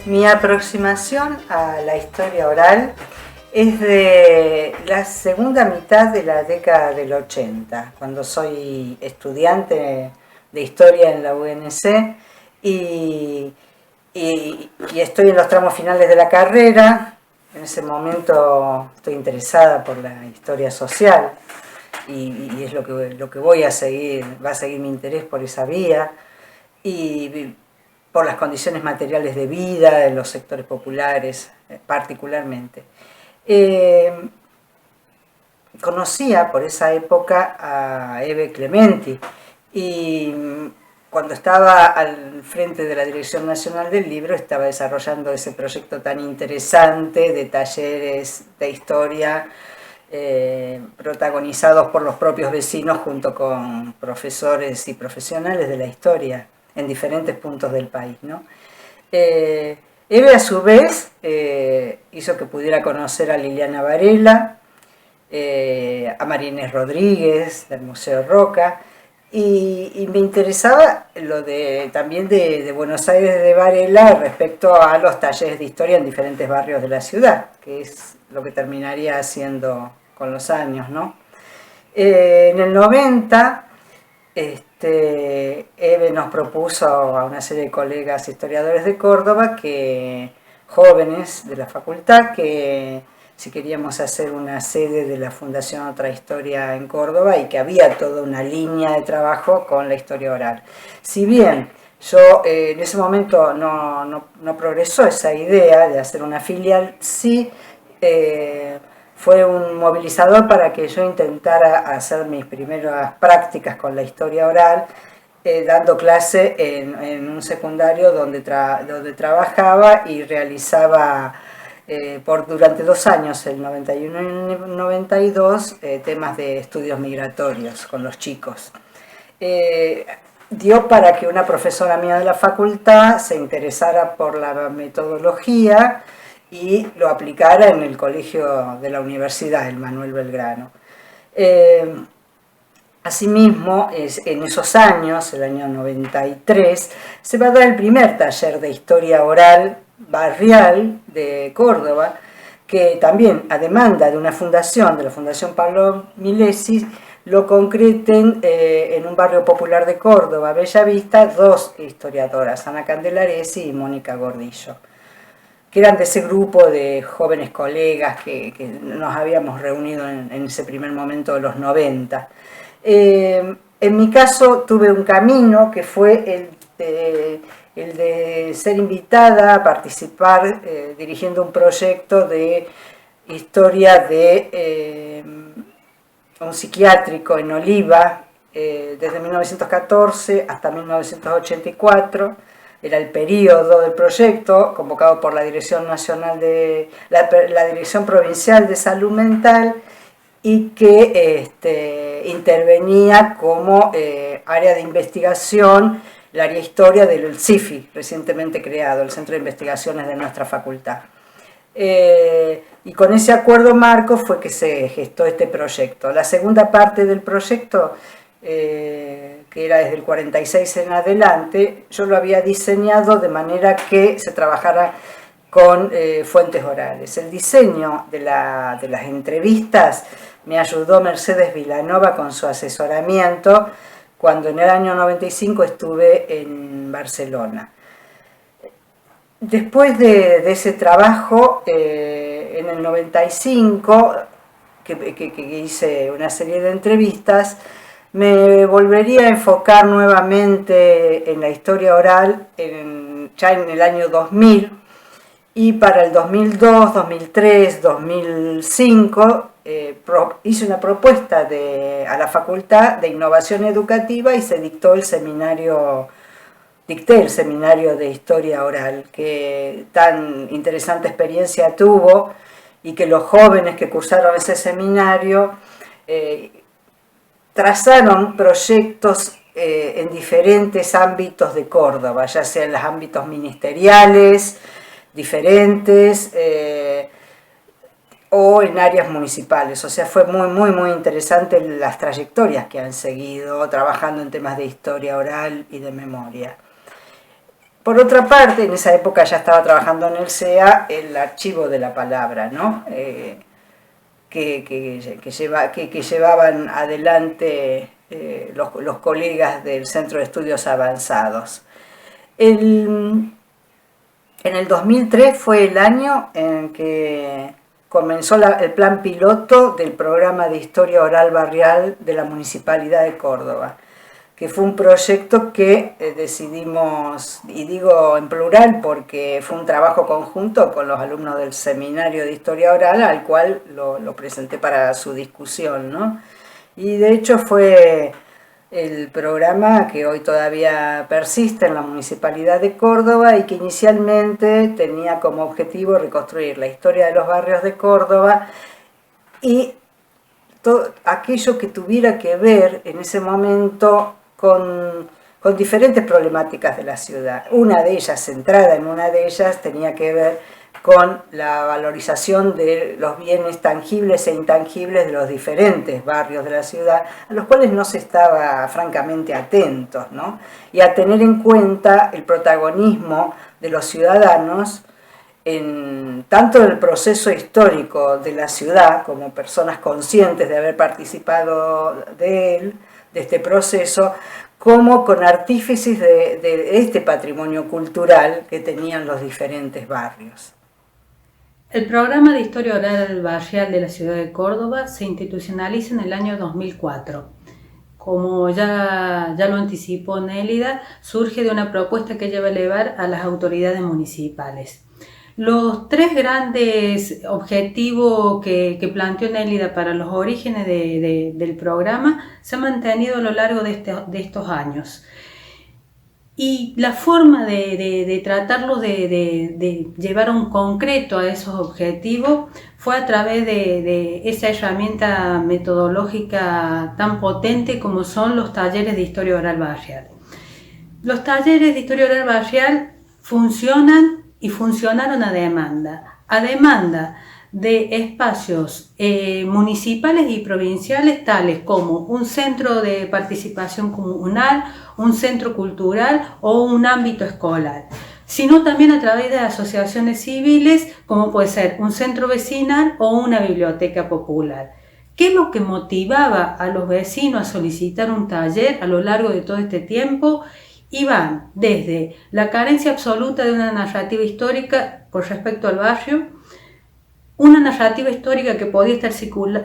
Mi aproximación a la historia oral es de la segunda mitad de la década del 80, cuando soy estudiante de historia en la UNC y estoy en los tramos finales de la carrera. En ese momento estoy interesada por la historia social y es lo que voy a seguir, va a seguir mi interés por esa vía. Y por las condiciones materiales de vida en los sectores populares particularmente. Conocía por esa época a Eve Clementi y cuando estaba al frente de la Dirección Nacional del Libro estaba desarrollando ese proyecto tan interesante de talleres de historia protagonizados por los propios vecinos junto con profesores y profesionales de la historia en diferentes puntos del país, ¿no? Eve a su vez hizo que pudiera conocer a Liliana Varela, a María Inés Rodríguez del Museo Roca, y me interesaba lo también de Buenos Aires de Varela respecto a los talleres de historia en diferentes barrios de la ciudad, que es lo que terminaría haciendo con los años, ¿no? En el 90 Eve nos propuso a una serie de colegas historiadores de Córdoba, jóvenes de la facultad, que si queríamos hacer una sede de la Fundación Otra Historia en Córdoba y que había toda una línea de trabajo con la historia oral. Si bien yo en ese momento no progresó esa idea de hacer una filial, sí fue un movilizador para que yo intentara hacer mis primeras prácticas con la historia oral, dando clase en un secundario donde trabajaba y realizaba durante 2 años, el 91 y el 92, temas de estudios migratorios con los chicos. Dio para que una profesora mía de la facultad se interesara por la metodología y lo aplicara en el colegio de la universidad, el Manuel Belgrano. Asimismo, en esos años, el año 93, se va a dar el primer taller de historia oral barrial de Córdoba, que también, a demanda de una fundación, de la Fundación Pablo Milesi, lo concreten en un barrio popular de Córdoba, Bellavista, 2 historiadoras, Ana Candelaresi y Mónica Gordillo, que eran de ese grupo de jóvenes colegas que nos habíamos reunido en ese primer momento de los 90. En mi caso tuve un camino que fue el de ser invitada a participar dirigiendo un proyecto de historia de un psiquiátrico en Oliva desde 1914 hasta 1984. Era el periodo del proyecto convocado por la Dirección Nacional la Dirección Provincial de Salud Mental, y que intervenía como área de investigación el área historia del CIFI, recientemente creado, el Centro de Investigaciones de nuestra facultad. Y con ese acuerdo marco fue que se gestó este proyecto. La segunda parte del proyecto, que era desde el 46 en adelante, yo lo había diseñado de manera que se trabajara con fuentes orales. El diseño de las entrevistas me ayudó Mercedes Vilanova con su asesoramiento cuando en el año 95 estuve en Barcelona. Después de ese trabajo, en el 95, que hice una serie de entrevistas, me volvería a enfocar nuevamente en la historia oral ya en el año 2000, y para el 2002, 2003, 2005 hice una propuesta a la Facultad de Innovación Educativa y se dicté el seminario de historia oral, que tan interesante experiencia tuvo, y que los jóvenes que cursaron ese seminario trazaron proyectos en diferentes ámbitos de Córdoba, ya sea en los ámbitos ministeriales, diferentes o en áreas municipales. O sea, fue muy interesante las trayectorias que han seguido trabajando en temas de historia oral y de memoria. Por otra parte, en esa época ya estaba trabajando en el CEA el archivo de la palabra, ¿no? Que llevaban adelante los colegas del Centro de Estudios Avanzados. En el 2003 fue el año en que comenzó el plan piloto del programa de historia oral barrial de la Municipalidad de Córdoba, que fue un proyecto que decidimos, y digo en plural porque fue un trabajo conjunto con los alumnos del seminario de historia oral, al cual lo presenté para su discusión, ¿no? Y de hecho fue el programa que hoy todavía persiste en la Municipalidad de Córdoba y que inicialmente tenía como objetivo reconstruir la historia de los barrios de Córdoba y todo aquello que tuviera que ver en ese momento con diferentes problemáticas de la ciudad. Una de ellas, centrada en una de ellas, tenía que ver con la valorización de los bienes tangibles e intangibles de los diferentes barrios de la ciudad, a los cuales no se estaba francamente atentos, ¿no? Y a tener en cuenta el protagonismo de los ciudadanos en tanto el proceso histórico de la ciudad, como personas conscientes de haber participado de él, de este proceso, como con artífices de este patrimonio cultural que tenían los diferentes barrios. El programa de historia oral barrial de la ciudad de Córdoba se institucionaliza en el año 2004. Como ya lo anticipó Nélida, surge de una propuesta que ella va a elevar a las autoridades municipales. Los tres grandes objetivos que planteó Nélida para los orígenes del programa se han mantenido a lo largo de estos años. Y la forma de tratarlo, de llevar un concreto a esos objetivos, fue a través de esa herramienta metodológica tan potente como son los talleres de historia oral barrial. Los talleres de historia oral barrial funcionan y funcionaron a demanda de espacios municipales y provinciales tales como un centro de participación comunal, un centro cultural o un ámbito escolar, sino también a través de asociaciones civiles como puede ser un centro vecinal o una biblioteca popular. ¿Qué es lo que motivaba a los vecinos a solicitar un taller a lo largo de todo este tiempo? Iban desde la carencia absoluta de una narrativa histórica con respecto al barrio, una narrativa histórica que podía estar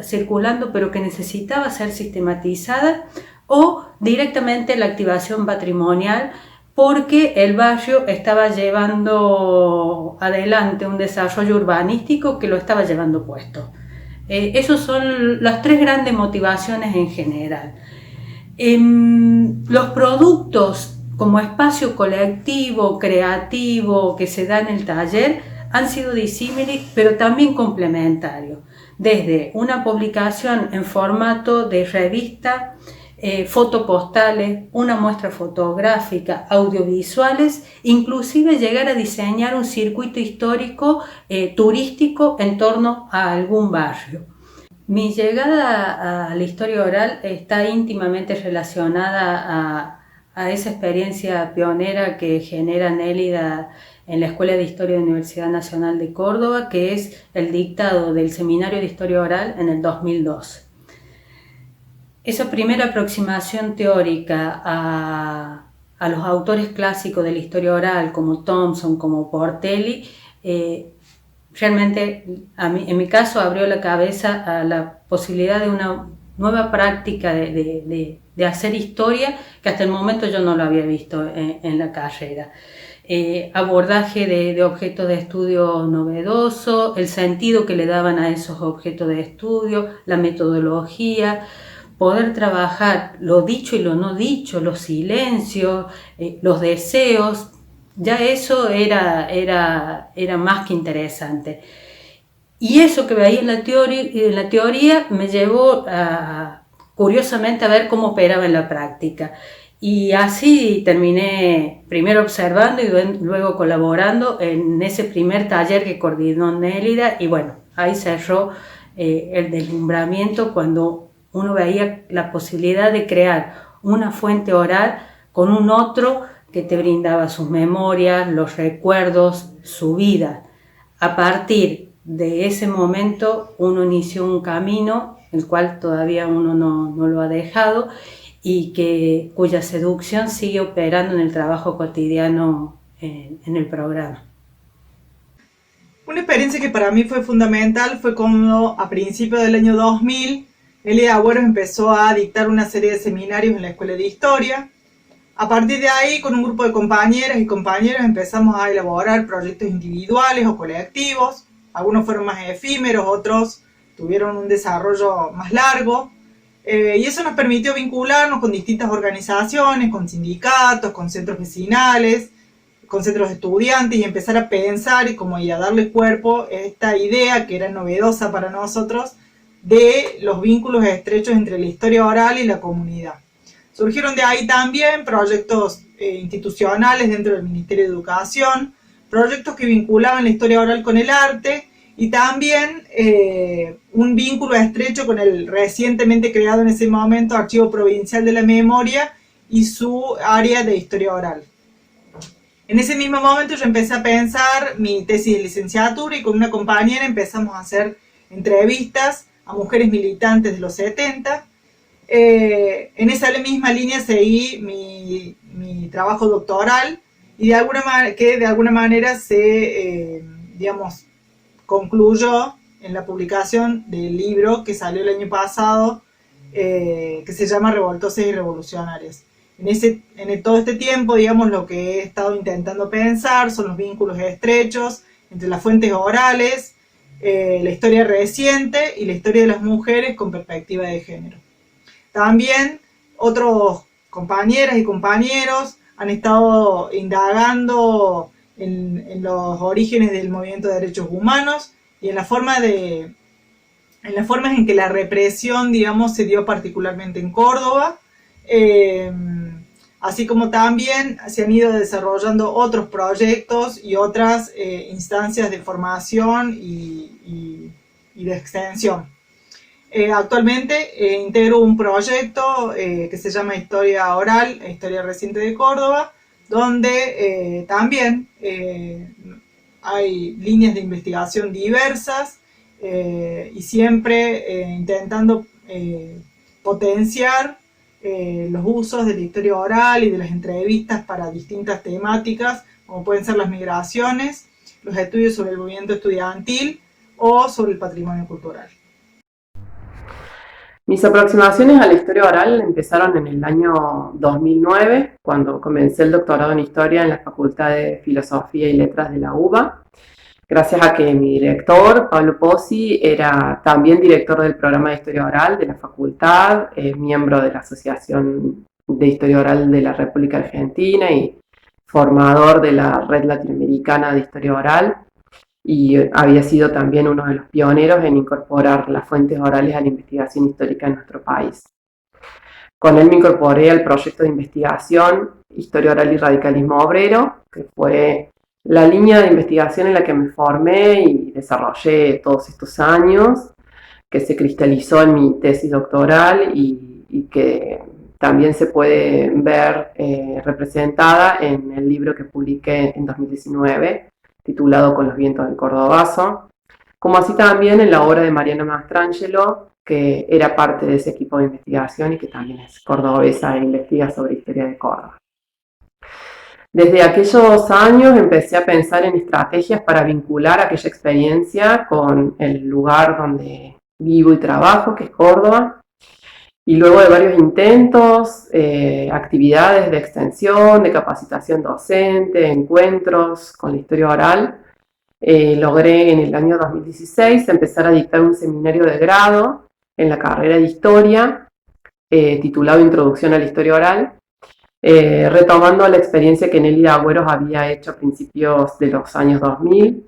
circulando pero que necesitaba ser sistematizada, o directamente la activación patrimonial porque el barrio estaba llevando adelante un desarrollo urbanístico que lo estaba llevando puesto. Esas son las tres grandes motivaciones en general. Los productos como espacio colectivo, creativo que se da en el taller han sido disímiles, pero también complementarios. Desde una publicación en formato de revista, fotopostales, una muestra fotográfica, audiovisuales, inclusive llegar a diseñar un circuito histórico turístico en torno a algún barrio. Mi llegada a la historia oral está íntimamente relacionada a esa experiencia pionera que genera Nélida en la Escuela de Historia de la Universidad Nacional de Córdoba, que es el dictado del Seminario de Historia Oral en el 2002. Esa primera aproximación teórica a los autores clásicos de la historia oral, como Thompson, como Portelli, realmente en mi caso abrió la cabeza a la posibilidad de una nueva práctica de hacer historia que hasta el momento yo no lo había visto en la carrera. Abordaje de objetos de estudio novedoso, el sentido que le daban a esos objetos de estudio, la metodología, poder trabajar lo dicho y lo no dicho, los silencios, los deseos, ya eso era más que interesante. Y eso que veía en la teoría me llevó curiosamente a ver cómo operaba en la práctica. Y así terminé primero observando y luego colaborando en ese primer taller que coordinó Nélida, y bueno, ahí cerró el deslumbramiento cuando uno veía la posibilidad de crear una fuente oral con un otro que te brindaba sus memorias, los recuerdos, su vida. A partir de ese momento uno inició un camino, el cual todavía uno no lo ha dejado, y cuya seducción sigue operando en el trabajo cotidiano en el programa. Una experiencia que para mí fue fundamental fue cuando a principios del año 2000 Nélida Agüeros empezó a dictar una serie de seminarios en la Escuela de Historia. A partir de ahí, con un grupo de compañeras y compañeros empezamos a elaborar proyectos individuales o colectivos. Algunos fueron más efímeros, otros tuvieron un desarrollo más largo. Y eso nos permitió vincularnos con distintas organizaciones, con sindicatos, con centros vecinales, con centros de estudiantes, y empezar a pensar y a darle cuerpo a esta idea que era novedosa para nosotros de los vínculos estrechos entre la historia oral y la comunidad. Surgieron de ahí también proyectos institucionales dentro del Ministerio de Educación, proyectos que vinculaban la historia oral con el arte, y también un vínculo estrecho con el recientemente creado en ese momento Archivo Provincial de la Memoria y su área de historia oral. En ese mismo momento yo empecé a pensar mi tesis de licenciatura, y con una compañera empezamos a hacer entrevistas a mujeres militantes de los 70. En esa misma línea seguí mi trabajo doctoral, y de alguna manera se, concluyó en la publicación del libro que salió el año pasado, que se llama Revoltosas y Revolucionarias. En todo este tiempo, lo que he estado intentando pensar son los vínculos estrechos entre las fuentes orales, la historia reciente y la historia de las mujeres con perspectiva de género. También otros compañeras y compañeros han estado indagando en los orígenes del movimiento de derechos humanos y en las formas en que la represión, se dio particularmente en Córdoba, así como también se han ido desarrollando otros proyectos y otras instancias de formación y de extensión. Actualmente integro un proyecto que se llama Historia Oral, Historia Reciente de Córdoba, donde también hay líneas de investigación diversas, y siempre intentando potenciar los usos de la historia oral y de las entrevistas para distintas temáticas, como pueden ser las migraciones, los estudios sobre el movimiento estudiantil o sobre el patrimonio cultural. Mis aproximaciones a la historia oral empezaron en el año 2009, cuando comencé el doctorado en Historia en la Facultad de Filosofía y Letras de la UBA, gracias a que mi director, Pablo Pozzi, era también director del programa de Historia Oral de la facultad, miembro de la Asociación de Historia Oral de la República Argentina y formador de la Red Latinoamericana de Historia Oral, y había sido también uno de los pioneros en incorporar las fuentes orales a la investigación histórica en nuestro país. Con él me incorporé al proyecto de investigación Historia Oral y Radicalismo Obrero, que fue la línea de investigación en la que me formé y desarrollé todos estos años, que se cristalizó en mi tesis doctoral y que también se puede ver representada en el libro que publiqué en 2019, titulado Con los vientos del Cordobazo, como así también en la obra de Mariana Mastrangelo, que era parte de ese equipo de investigación y que también es cordobesa e investiga sobre historia de Córdoba. Desde aquellos años empecé a pensar en estrategias para vincular aquella experiencia con el lugar donde vivo y trabajo, que es Córdoba, y luego de varios intentos, actividades de extensión, de capacitación docente, encuentros con la historia oral, logré en el año 2016 empezar a dictar un seminario de grado en la carrera de Historia, titulado Introducción a la Historia Oral, retomando la experiencia que Nélida Agüeros había hecho a principios de los años 2000,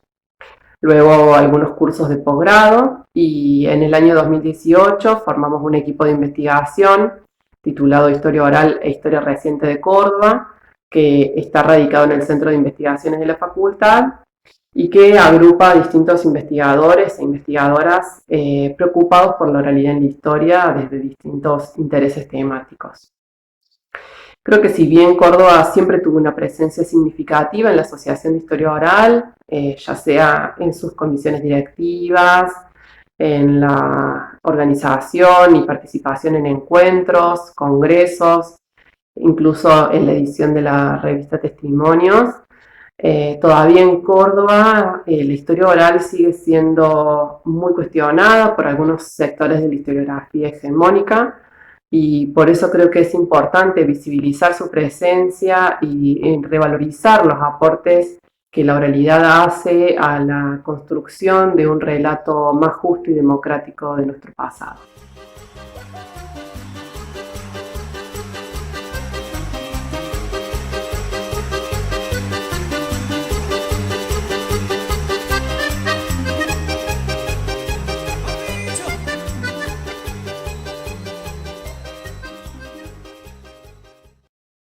luego algunos cursos de posgrado, y en el año 2018 formamos un equipo de investigación titulado Historia Oral e Historia Reciente de Córdoba, que está radicado en el Centro de Investigaciones de la Facultad y que agrupa a distintos investigadores e investigadoras preocupados por la oralidad en la historia desde distintos intereses temáticos. Creo que si bien Córdoba siempre tuvo una presencia significativa en la Asociación de Historia Oral, ya sea en sus comisiones directivas, en la organización y participación en encuentros, congresos, incluso en la edición de la revista Testimonios, todavía en Córdoba la historia oral sigue siendo muy cuestionada por algunos sectores de la historiografía hegemónica, y por eso creo que es importante visibilizar su presencia y revalorizar los aportes que la oralidad hace a la construcción de un relato más justo y democrático de nuestro pasado.